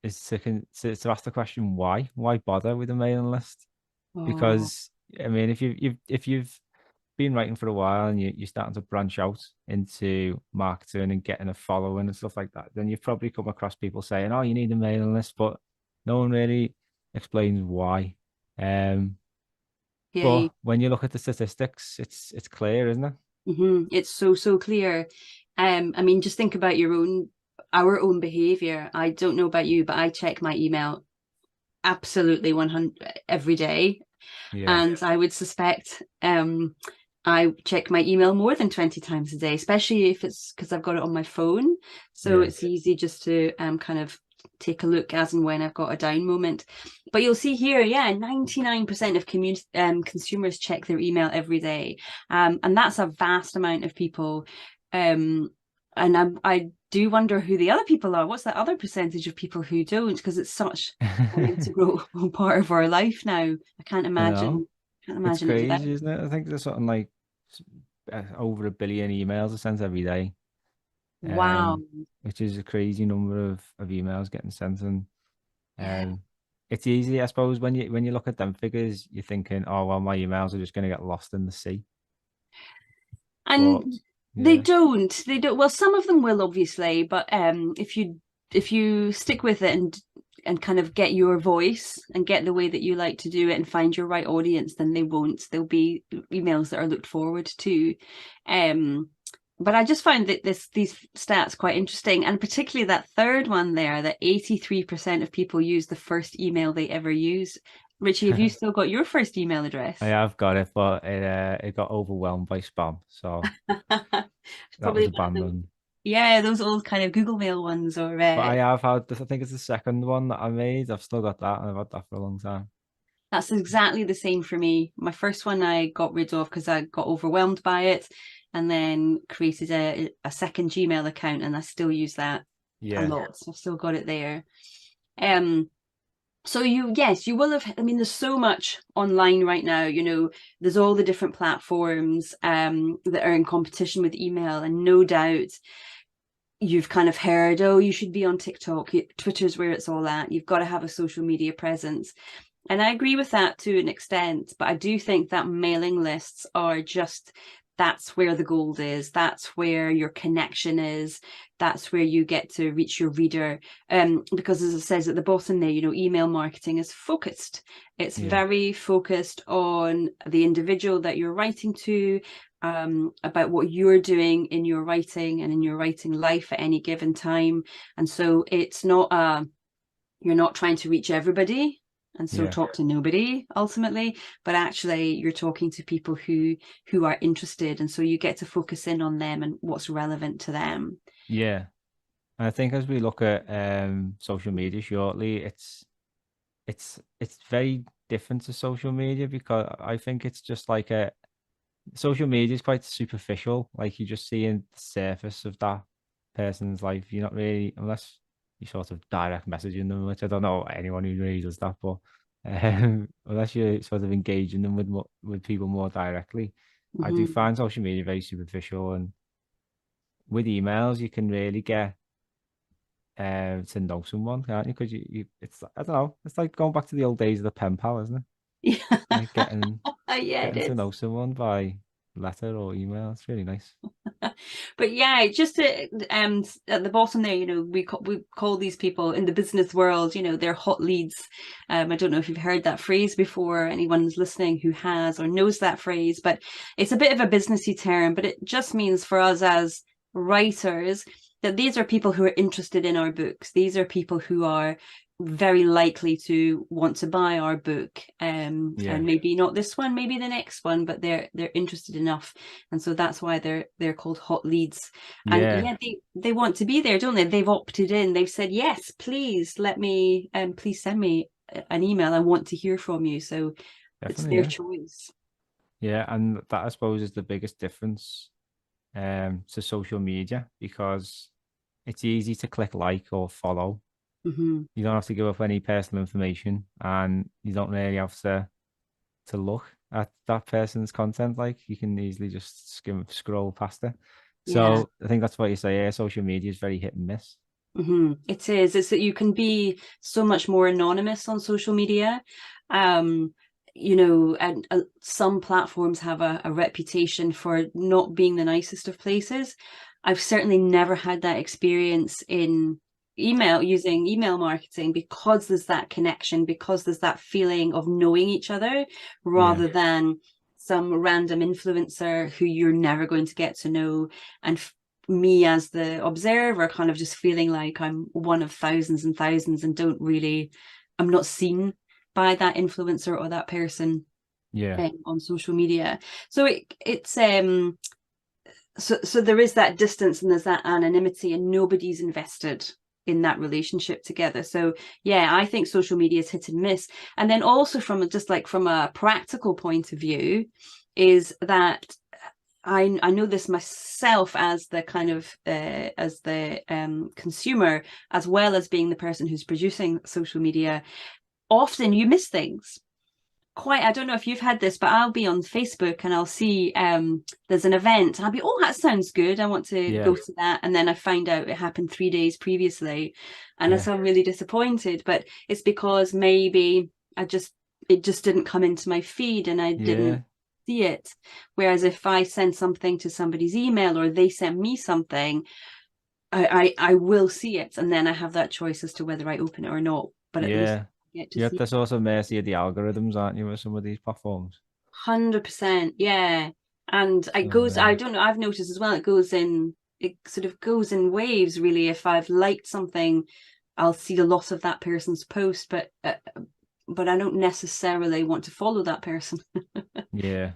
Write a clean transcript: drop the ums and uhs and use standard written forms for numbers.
is to ask the question why bother with a mailing list? Oh, Because I mean, if you've been writing for a while and you're starting to branch out into marketing and getting a following and stuff like that, then you've probably come across people saying, "Oh, you need a mailing list," but no one really explains why. Um, yeah. but when you look at the statistics, it's clear, isn't it? It's so, so clear. I mean, just think about our own behavior. I don't know about you, but I check my email absolutely 100 every day. Yeah, And I would suspect I check my email more than 20 times a day, especially if it's because I've got it on my phone. So yeah. it's easy just to kind of take a look as and when I've got a down moment. But you'll see here, yeah, 99% of consumers check their email every day. And that's a vast amount of people. Um, and I do wonder who the other people are. What's that other percentage of people who don't? Because it's such an integral part of our life now. I I know. can't It's imagine it without. crazy, isn't it? I think there's something like over 1 billion emails are sent every day, Wow. which is a crazy number of emails getting sent. And Yeah. um, it's easy, I suppose, when you look at them figures, you're thinking, oh well, my emails are just going to get lost in the sea. But And yeah, they don't, well, some of them will obviously, but if you stick with it and kind of get your voice and get the way that you like to do it and find your right audience, then they won't. There'll be emails that are looked forward to. Um, but I just found that these stats quite interesting, and particularly that third one there, that 83% of people use the first email they ever use. Richie, have you still got your first email I address? have got it, but it got overwhelmed by spam, so It's that was probably one of them. abandoned. Yeah, those old kind of Google Mail ones, or But I have had this, I think it's the second one that I made. I've still got that, and I've had that for a long time. that's exactly the same for me. My first one I got rid of because I got overwhelmed by it, and then created a second Gmail account, and I still use that a Yeah. lot. So I've still got it there. Um, so yes, you will have. I mean, there's so much online right now. There's all the different platforms that are in competition with email, and no doubt you've kind of heard, oh, you should be on TikTok. Twitter's where it's all at. You've got to have a social media presence. And I agree with that to an extent, but I do think that mailing lists are just that's where the gold is. That's where your connection is. That's where you get to reach your reader. Because as it says at the bottom there, email marketing is focused. It's Yeah. very focused on the individual that you're writing to, about what you're doing in your writing and in your writing life at any given time. And so it's not you're not trying to reach everybody and so Yeah. talk to nobody ultimately, but actually you're talking to people who are interested, and so you get to focus in on them and what's relevant to them. Yeah. And I think as we look at social media shortly, it's very different to social media because I think it's just like a social media is quite superficial. Like you're just seeing the surface of that person's life. You're not really, unless you sort of direct messaging them, which I don't know anyone who really does that, but unless you're sort of engaging them with people more directly, I do Mm-hmm. find social media very superficial. And with emails, you can really get to know someone, can't you? Because it's I don't know, it's like going back to the old days of the pen pal, isn't it? Yeah, Like yeah, it getting to is. know someone by letter or email. It's really nice. But yeah, just to, at the bottom there, we call these people in the business world, they're hot leads. I don't know if you've heard that phrase before. Anyone's listening who has or knows that phrase, but it's a bit of a businessy term. But it just means for us as writers that these are people who are interested in our books. These are people who are very likely to want to buy our book, Yeah, and maybe not this one, maybe the next one, but they're interested enough, and so that's why they're called hot leads. And yeah, yeah, they want to be there, don't they? They've opted in. They've said, yes, please let me, please send me an email. I want to hear from you. So it's definitely. their Yeah, choice. yeah, and that I suppose is the biggest difference to social media because it's easy to click like or follow. Hmm. You don't have to give up any personal information, and you don't really have to look at that person's content. Like you can easily just scroll past it. Yeah. So I think that's what you say. Yeah, social media is very hit and miss. It is. It's that you can be so much more anonymous on social media. You know, and some platforms have a reputation for not being the nicest of places. I've certainly never had that experience in email, using email marketing, because there's that connection, because there's that feeling of knowing each other, Yeah. rather than some random influencer who you're never going to get to know, and me as the observer kind of just feeling like I'm one of thousands and thousands and I'm not seen by that influencer or that person Yeah. on social media. So so there is that distance and there's that anonymity, and nobody's invested in that relationship together. So yeah, I think social media is hit and miss. And then also from a practical point of view, is that I know this myself as the kind of consumer, as well as being the person who's producing social media. Often you miss things. Quite, I don't know if you've had this, but I'll be on Facebook and I'll see there's an event and I'll be, oh, that sounds good, I want to go Yeah. to that, and then I find out it happened 3 days previously, and Yeah. so I'm really disappointed. But it's because maybe it just didn't come into my feed and I Yeah. didn't see it. Whereas if I send something to somebody's email or they send me something, I will see it, and then I have that choice as to whether I open it or not. But at least Yeah. I get to You have see to sort of mercy of the algorithms, aren't you, with some of these platforms? 100%, yeah. And it So goes, I don't know, I've noticed as well, it sort of goes in waves, really. If I've liked something, I'll see a lot of that person's post, but I don't necessarily want to follow that person. yeah.